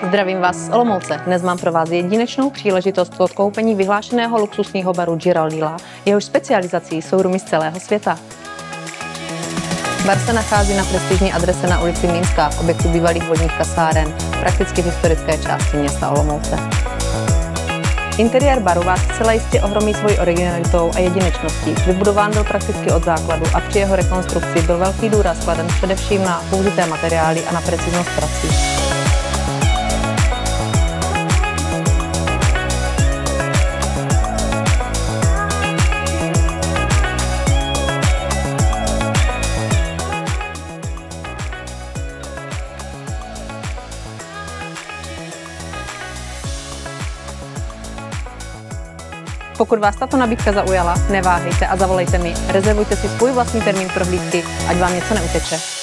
Zdravím vás z Olomouce. Dnes mám pro vás jedinečnou příležitost k odkoupení vyhlášeného luxusního baru Giraldilla, jehož specializací jsou rumy z celého světa. Bar se nachází na prestižní adrese na ulici Mlýnská v objektu bývalých vodních kasáren, prakticky v historické části města Olomouce. Interiér baru vás zcela jistě ohromí svojí originalitou a jedinečností. Vybudován byl prakticky od základu a při jeho rekonstrukci byl velký důraz kladen především na použité materiály a na preciznost prací. Pokud vás tato nabídka zaujala, neváhejte a zavolejte mi. Rezervujte si svůj vlastní termín prohlídky, ať vám něco neuteče.